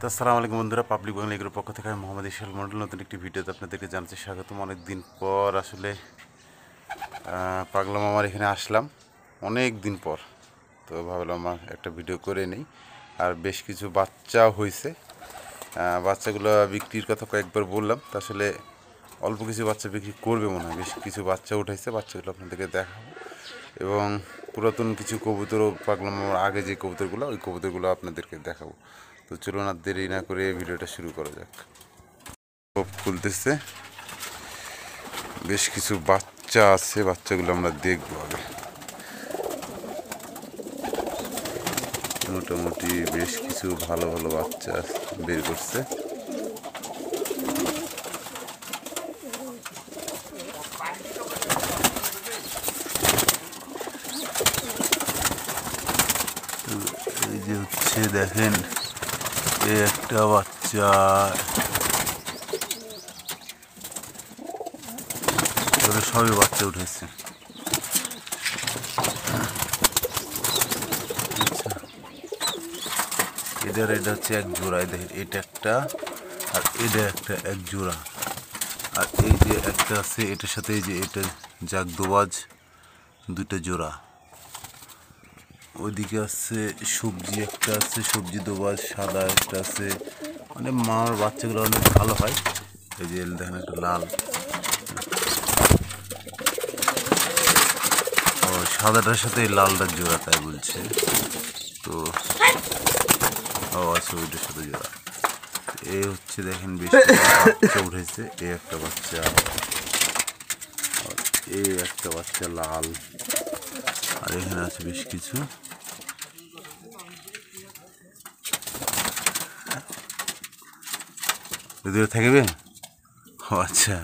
তো আসসালামু আলাইকুম বন্ধুরা, পাবলিক বাংলা এগুলোর পক্ষ থেকে আমি মোহাম্মদ ইশাল মন্ডল নতুন একটি ভিডিওতে আপনাদেরকে জানাতে স্বাগতম। অনেক দিন পর আসলে পাগলা মামার এখানে আসলাম, অনেক দিন পর। তো ভাবলাম একটা ভিডিও করে নেই। আর বেশ কিছু বাচ্চা হয়েছে, বাচ্চাগুলো বিক্রির কথা কয়েকবার বললাম, তো আসলে অল্প কিছু বাচ্চা বিক্রি করবে মনে হয়। বেশ কিছু বাচ্চা উঠাইছে, বাচ্চাগুলো আপনাদেরকে দেখাবো। এবং পুরাতন কিছু কবুতরও পাগলা মামার আগে যে কবুতরগুলো, ওই কবুতরগুলো আপনাদেরকে দেখাবো। তো চলুন আর দেরি না করে ভিডিওটা শুরু করা যাক। খুলতেছে, বেশ কিছু বাচ্চা আছে, বাচ্চাগুলো আমরা দেখবো আগে। মোটামুটি বেশ কিছু ভালো ভালো বাচ্চা বের করছে। এই যে হচ্ছে দেখেন, এই একটা বাচ্চা, সবই বাচ্চা উঠেছে। এটা হচ্ছে এক জোড়া, দেখেন এটা একটা, আর এটা একটা এক জোড়া। আর এই যে একটা আছে এটার সাথে, এই যে এটা জাগ দোবাজ, দুটো জোড়া। ওইদিকে আছে সবজি, একটা আছে সবজি দোবাজ, সাদা একটা আছে। মানে মার বাচ্চাগুলো অনেক ভালো হয়। এই যে দেখেন একটা লাল, ও সাদাটার সাথে লালটার জোড়া, তাই বলছে। তো ও আছে ওইটার সাথে জোড়া। এই হচ্ছে দেখেন বেশ বাচ্চা উঠেছে। এই একটা বাচ্চা, এই একটা বাচ্চা লাল, আর এখানে আছে বেশ কিছু। দূরে থাকবে, ও আচ্ছা,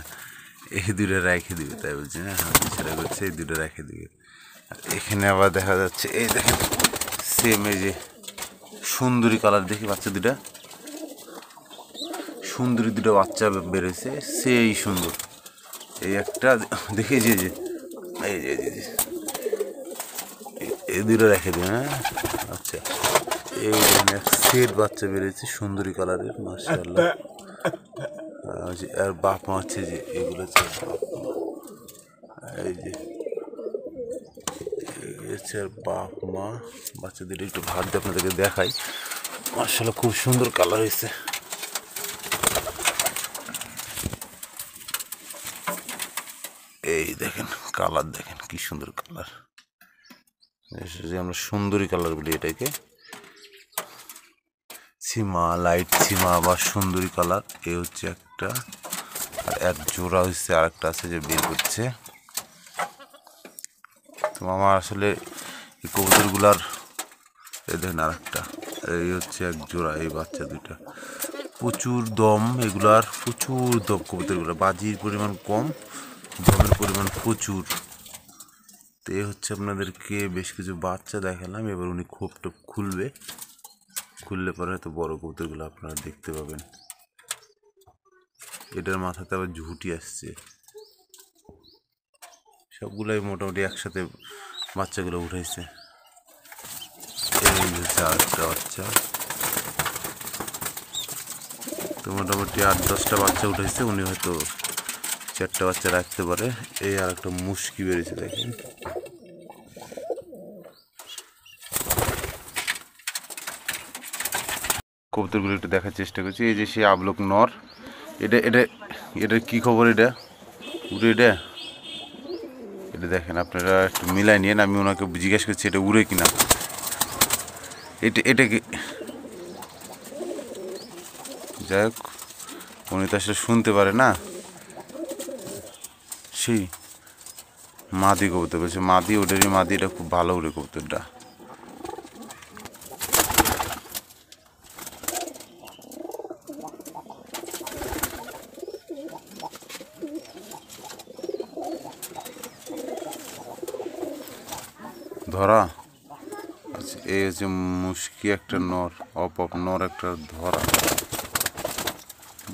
এই দুটো রেখে দিবে, তাই বলছে না? হ্যাঁ, সেটা করছে, এই দুটো রেখে দিবে। আর এখানে আবার দেখা যাচ্ছে, এই দেখেন সেম, এই যে সুন্দরী কালার, দেখি বাচ্চা দুটা, সুন্দরী দুটো বাচ্চা বেরোছে, সেই সুন্দর। এই একটা দেখি, যে এই যে এই দুটো রেখে দিবে। হ্যাঁ আচ্ছা, এই এক সেট বাচ্চা বেরিয়েছে সুন্দরী কালারের, মাশাআল্লাহ। আর বাপ মা হচ্ছে যে এগুলো হচ্ছে বাপ মা, এই যে হচ্ছে আর বাপ মা। বাচ্চাদের একটু ভাত দিয়ে আপনাদেরকে দেখাই, মাশাআল্লাহ খুব সুন্দর কালার হয়েছে। এই দেখেন কালার, দেখেন কি সুন্দর কালার, যে আমরা সুন্দরী কালার বলি এটাকে, সীমা, লাইট সীমা বা সুন্দরী কালার। এই হচ্ছে একটা, আর এক জোড়া হচ্ছে, আর একটা আছে যে বের করছে। তো আমার আসলে এই কবুতরগুলার, এই দেখেন আর একটা, এই হচ্ছে এক জোড়া, এই বাচ্চা দুইটা। প্রচুর দম এগুলার, প্রচুর দম কবুতরগুলো, বাজির পরিমাণ কম, দমের পরিমাণ প্রচুর। তো এই হচ্ছে আপনাদেরকে বেশ কিছু বাচ্চা দেখালাম। এবার উনি খোপ টোপ খুলবে, খুললে পরে হয়তো বড় কবুতরগুলো আপনারা দেখতে পাবেন। এটার মাথাতে আবার ঝুঁটি আসছে। সবগুলাই মোটামুটি একসাথে বাচ্চাগুলো উঠাইছে। এই হচ্ছে আর একটা বাচ্চা। তো মোটামুটি 8-10টা বাচ্চা উঠাইছে, উনি হয়তো 4টা বাচ্চা রাখতে পারে। এই আর একটা মুশকি বেরিয়েছে, দেখেন। কবুতরগুলো একটু দেখার চেষ্টা করছি। এই যে সে আবলক নর, এটা এটা এটার কি খবর, এটা উড়ে, এটা দেখেন, আপনারা একটু মিলাই নিন। আমি ওনাকে জিজ্ঞেস করছি এটা উড়ে কিনা। এটা কি, যাই হোক, উনি তো আসলে শুনতে পারে না। সেই মাদি কবুতর বলছে, মাদি, ওটারই মাদি, এটা খুব ভালো উড়ে কবুতরটা। ধরা, আচ্ছা, এই হচ্ছে মুশকি একটা নর, অপ নর একটা ধরা,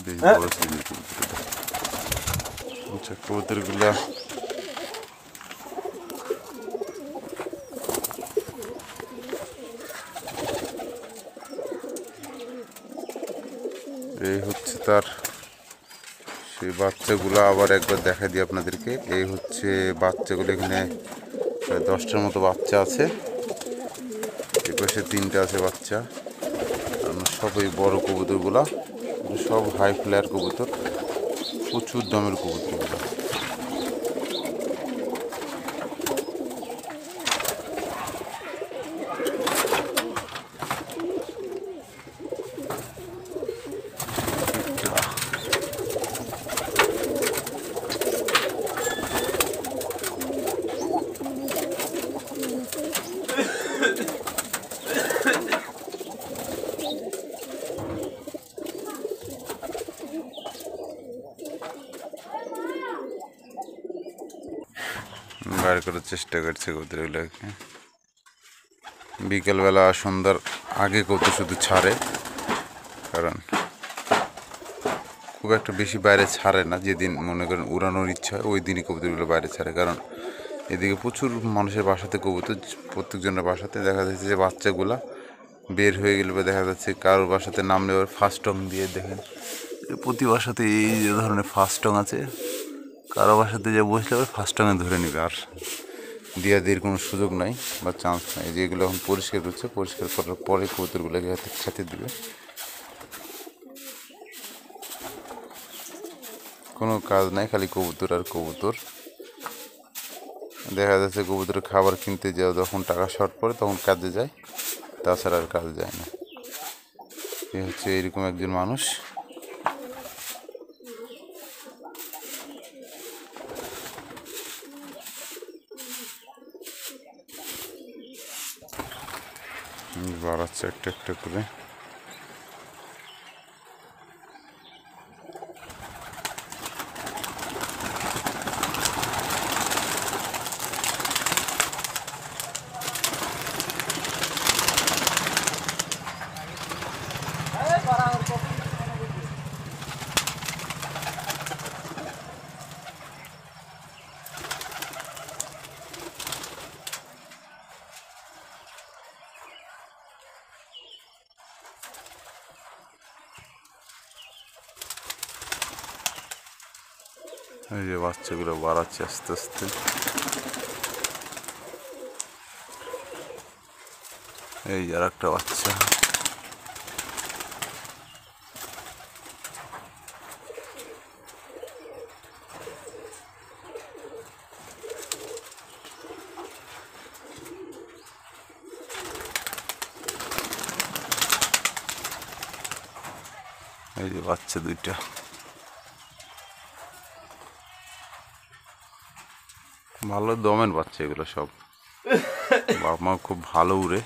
বেশ বড় সাইজের কবুতর। আচ্ছা, কবুতরগুলা এই হচ্ছে তার সেই বাচ্চাগুলো। আবার একবার দেখা দিই আপনাদেরকে। এই হচ্ছে বাচ্চাগুলো, এখানে প্রায় 10টার মতো বাচ্চা আছে। এপাশে 3টা আছে বাচ্চা। সব এই বড় কবুতরগুলা, সব হাই ফ্লায়ার কবুতর, প্রচুর দামের কবুতরগুলো। বার করার চেষ্টা করছে কবুতরগুলোকে। বিকেলবেলা সন্ধ্যার আগে কবুতর শুধু ছাড়ে, কারণ খুব একটা বেশি বাইরে ছাড়ে না। যেদিন মনে করেন উড়ানোর ইচ্ছা হয় ওই দিনই কবুতরগুলো বাইরে ছাড়ে, কারণ এদিকে প্রচুর মানুষের বাসাতে কবুতর। প্রত্যেকজনের বাসাতে দেখা যাচ্ছে যে বাচ্চাগুলা বের হয়ে গেলে বা দেখা যাচ্ছে কারোর বাসাতে নামলে ওর ফার্স্ট টং দিয়ে দেখেন প্রতি বাসাতে এই যে ধরনের ফার্স্ট টং আছে। কারো বাসাতে যে বসলে আবার ফার্স্ট টঙে ধরে নেবে, আর দিয়া দিয়ে কোনো সুযোগ নাই বা চান্স নাই। যেগুলো এখন পরিষ্কার করছে, পরিষ্কার করার পরে কবুতরগুলোকে হাতে খেতে দেবে। কোনো কাজ নাই, খালি কবুতর আর কবুতর। দেখা যাচ্ছে কবুতরের খাবার কিনতে যাও, যখন টাকা শর্ট পড়ে তখন কাজে যায়, তাছাড়া আর কাজে যায় না। এ হচ্ছে এইরকম একজন মানুষ। বাড়াচ্ছে একটা একটা করে। এই যে বাচ্চাগুলো বাড়াচ্ছে আস্তে আস্তে। এই আর একটা বাচ্চা। এই যে বাচ্চা 2টা। ভালো দমের বাচ্চা এগুলো সব। বাপ মা খুব ভালো উড়ে।